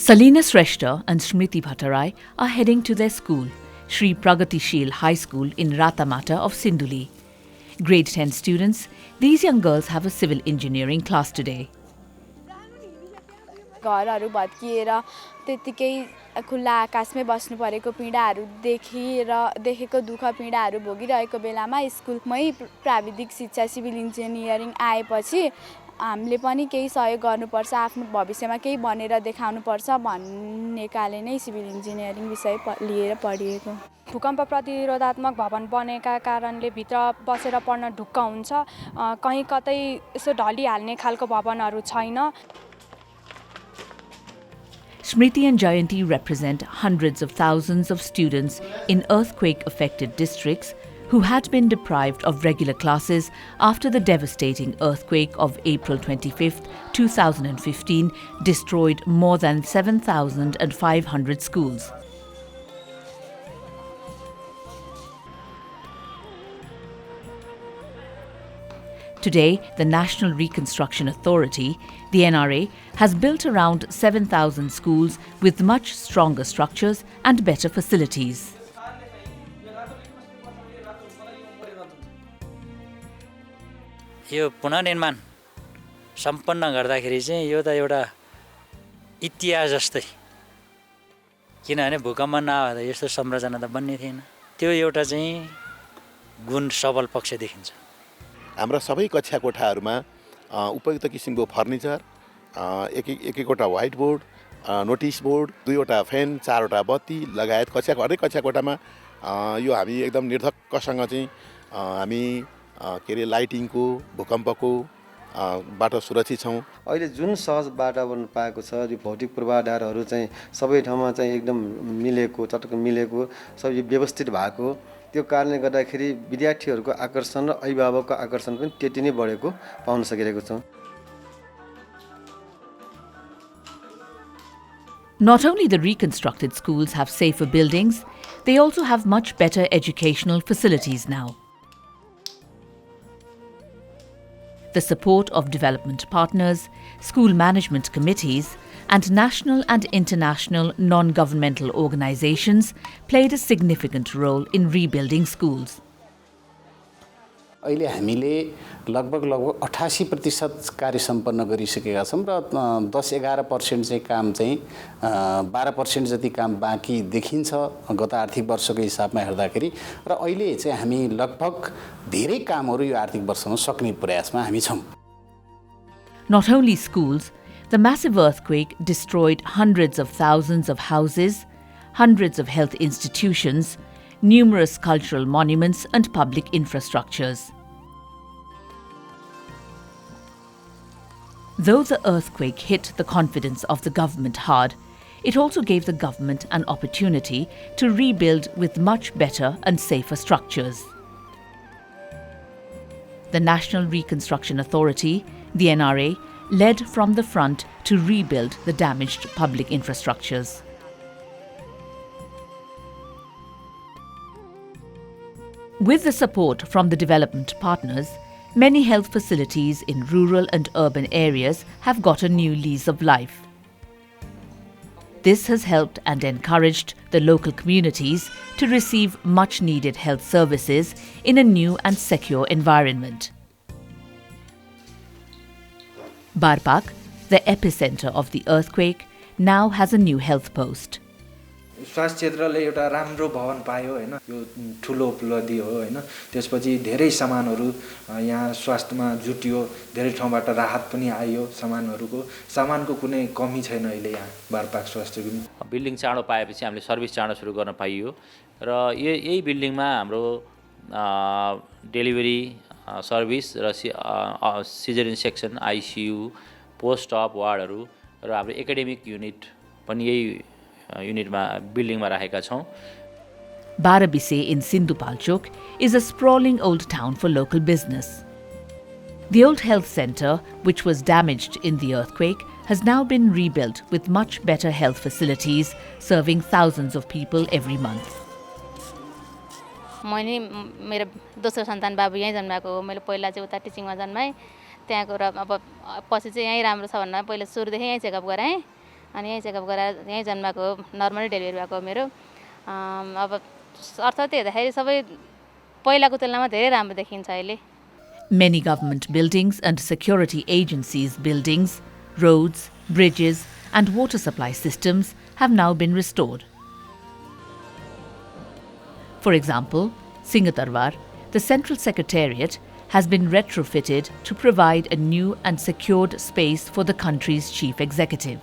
Salina Shrestha and Smriti Bhattarai are heading to their school, Shri Pragatishil High School in Ratamata of Sinduli. Grade 10 students, these young girls have a civil engineering class today. घरहरु भत्किएर त्यतिकै खुल्ला आकाशमै बस्नु परेको पीडाहरु देखेको दुःख पीडाहरु भोगिरहेको बेलामा स्कुलमै प्राविधिक शिक्षा सिभिल इन्जिनियरिङ आएपछि हामीले पनि केही सहयोग गर्नुपर्छ आफ्नो भविष्यमा केही बनेर देखाउनुपर्छ भन्नेकाले नै सिभिल इन्जिनियरिङ विषय लिएर पढिएको भूकम्प प्रतिरोधात्मक भवन बनेका कारणले भित्र बसेर पढ्न ढुक्क हुन्छ कहीं कतै यसो ढलिहाल्ने खालको भवनहरु छैन Smriti and Jayanti represent hundreds of thousands of students in earthquake-affected districts who had been deprived of regular classes after the devastating earthquake of April 25, 2015 destroyed more than 7,500 schools. Today, the National Reconstruction Authority, the NRA, has built around 7,000 schools with much stronger structures and better facilities. यो पुनर्निर्माण सम्पन्न गर्दाखेरि चाहिँ यो त एउटा इतिहास जस्तै किनभने भूकम्प नआउँदा यस्तो संरचना त बन्ने थिएन त्यो एउटा चाहिँ गुण सबल पक्ष देखिन्छ हाम्रा सबै कक्षा कोठाहरूमा उपयुक्त किसिमको फर्निचर एकवटा व्हाइट बोर्ड नोटिस बोर्ड 2वटा फ्यान 4वटा बत्ती लगायत हरेक कक्षा कोठामा यो हामी एकदम निर्धक्कसँग चाहिँ हामी के लाइटिङको भूकम्पको बाट सुरक्षित छौं अहिले जुन सहज वातावरण पाएको छ यो भौतिक पूर्वाधारहरू चाहिँ सबै ठाउँमा चाहिँ एकदम मिलेको चटक्क मिलेको सबै व्यवस्थित भएको त्यो कारणले गर्दाखेरि विद्यार्थीहरूको आकर्षण र अभिभावकको आकर्षण पनि त्यति नै बढेको पाउन सकिरहेको छौं Not only the reconstructed schools have safer buildings, they also have much better educational facilities now. The support of development partners, school management committees, and national and international non-governmental organizations played a significant role in rebuilding schools. अहिले हामीले लगभग 88% कार्य सम्पन्न गरिसकेका छौं र 10-11% चाहिँ काम चाहिँ 12% जति काम बाँकी देखिन्छ गत आर्थिक वर्षको हिसाबमा हेर्दाखेरि र अहिले चाहिँ हामी लगभग धेरै कामहरु यो आर्थिक वर्षमा सक्ने प्रयासमा हामी छौं Not only schools, the massive earthquake destroyed hundreds of thousands of houses, hundreds of health institutions, numerous cultural monuments and public infrastructures. Though the earthquake hit the confidence of the government hard, it also gave the government an opportunity to rebuild with much better and safer structures. The National Reconstruction Authority, the NRA, led from the front to rebuild the damaged public infrastructures. With the support from the development partners, many health facilities in rural and urban areas have got a new lease of life. This has helped and encouraged the local communities to receive much needed health services in a new and secure environment. Barpak, the epicenter of the earthquake, now has a new health post. स्वास्थ्य क्षेत्रले एउटा राम्रो भवन पायो हैन यो ठुलो उपलब्धि हो हैन त्यसपछि धेरै सामानहरु यहाँ स्वास्थ्यमा जुटियो धेरै ठाउँबाट राहत पनि आयो सामानको कुनै कमी छैन अहिले यहाँ बारपाक स्वास्थ्यको बिल्डिङ चाँडो पाएपछि हामीले सर्भिस चाँडो सुरु गर्न पाइयो र यही बिल्डिङमा हाम्रो डेलिभरी सर्भिस र caesarean section ICU post op वार्डहरु र हाम्रो एकाडेमिक युनिट पनि यही युनिटमा बिल्डिङमा राखेका छौं Barabise in Sindupalchok is a sprawling old town for local business. The old health centre, which was damaged in the earthquake, has now been rebuilt with much better health facilities, serving thousands of people every month. मैले मेरो दोस्रो सन्तान बाबु यही जन्माको हो मैले पहिला चाहिँ उता टिचिङमा जन्माए त्यहाँको र अब पछि चाहिँ यही राम्रो छ भन्ने पहिला सुरु देखि यही चेकअप गराए अनि यहीँ चेकअप गराएर यहीँ जन्माएको हो, नर्मली डेलिभरी भएको हो मेरो। अब अर्थात् हेर्दाखेरि सबै पहिलाको तुलनामा धेरै राम्रो देखिन्छ अहिले। Many government buildings and security agencies' buildings, roads, bridges and water supply systems have now been restored. For example, Singatarwar, the Central Secretariat, has been retrofitted to provide a new and secured space for the country's chief executive.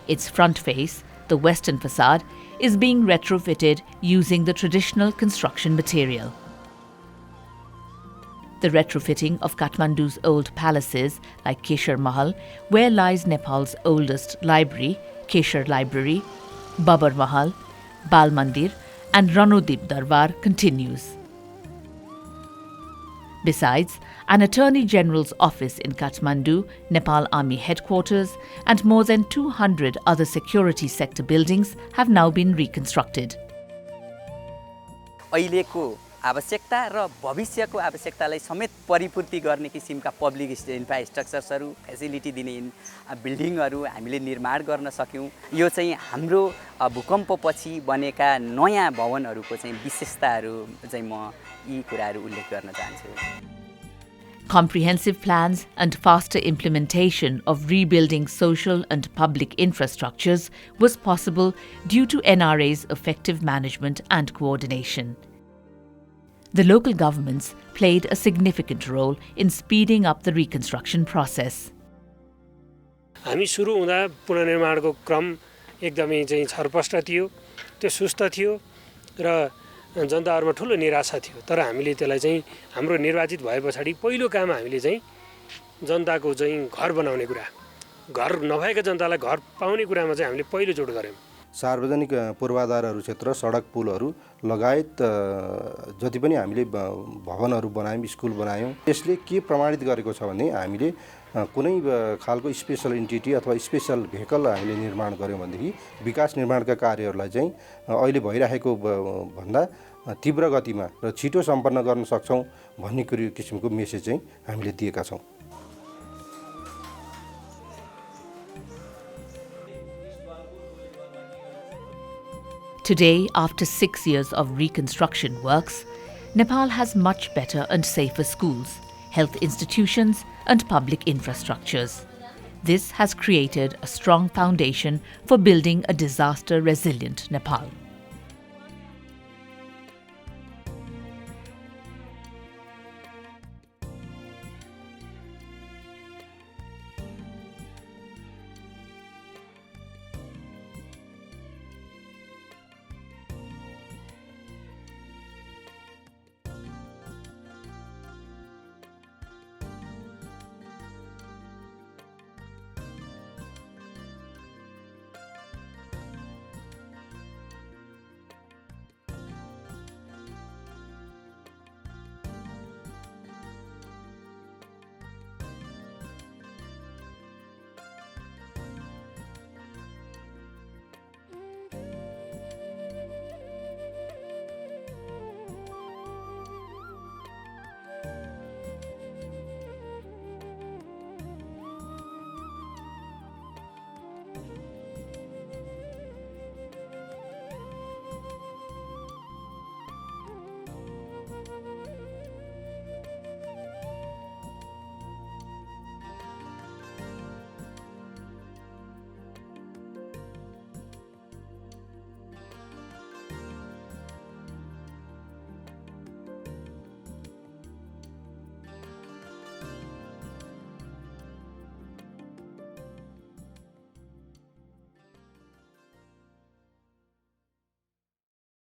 Its front face, the western facade, is being retrofitted using the traditional construction material. The retrofitting of Kathmandu's old palaces like Keshar Mahal, where lies Nepal's oldest library, Keshar Library, Babar Mahal, Bal Mandir and Ranodip Darbar continues. Besides, an Attorney General's office in Kathmandu, Nepal Army headquarters and more than 200 other security sector buildings have now been reconstructed. अहिलेको आवश्यकता र भविष्यको आवश्यकतालाई समेत परिपूर्ति गर्ने किसिमका public इन्फ्रास्ट्रक्चर्सहरू, facility दिने बिल्डिङहरू हामीले निर्माण गर्न सक्यौं। यो चाहिँ हाम्रो भूकम्पपछि बनेका नयाँ भवनहरूको चाहिँ विशेषताहरू चाहिँ म यी कुराहरू उल्लेख गर्न चाहन्छु। Comprehensive plans and faster implementation of rebuilding social and public infrastructures was possible due to NRA's effective management and coordination. The local governments played a significant role in speeding up the reconstruction process. हामी सुरु हुँदा पुनर्निर्माणको क्रम एकदमै चाहिँ छरपष्ट थियो, त्यो सुस्त थियो र जनताहरुमा ठूलो निराशा थियो। तर हामीले त्यसलाई चाहिँ हाम्रो निर्वाचित भएपछि पहिलो काम हामीले चाहिँ जनताको चाहिँ घर बनाउने कुरा, घर नभएका जनतालाई घर पाउने कुरामा चाहिँ हामीले पहिलो जोड गर्यौं। सार्वजनिक पूर्वाधारहरू क्षेत्र, सडक पुलहरू लगायत जति पनि हामीले भवनहरू बनायौं, स्कुल बनायौं, यसले के प्रमाणित गरेको छ भने हामीले कुनै खालको स्पेशल एन्टिटी अथवा स्पेशल भेहिकल हामीले निर्माण गर्यौं भनेदेखि विकास निर्माणका कार्यहरूलाई चाहिँ अहिले भइरहेको भन्दा तीव्र गतिमा र छिटो सम्पन्न गर्न सक्छौं भन्ने किसिमको मेसेज चाहिँ हामीले दिएका छौं। Today, after 6 years of reconstruction works, Nepal has much better and safer schools, health institutions and public infrastructures. This has created a strong foundation for building a disaster-resilient Nepal.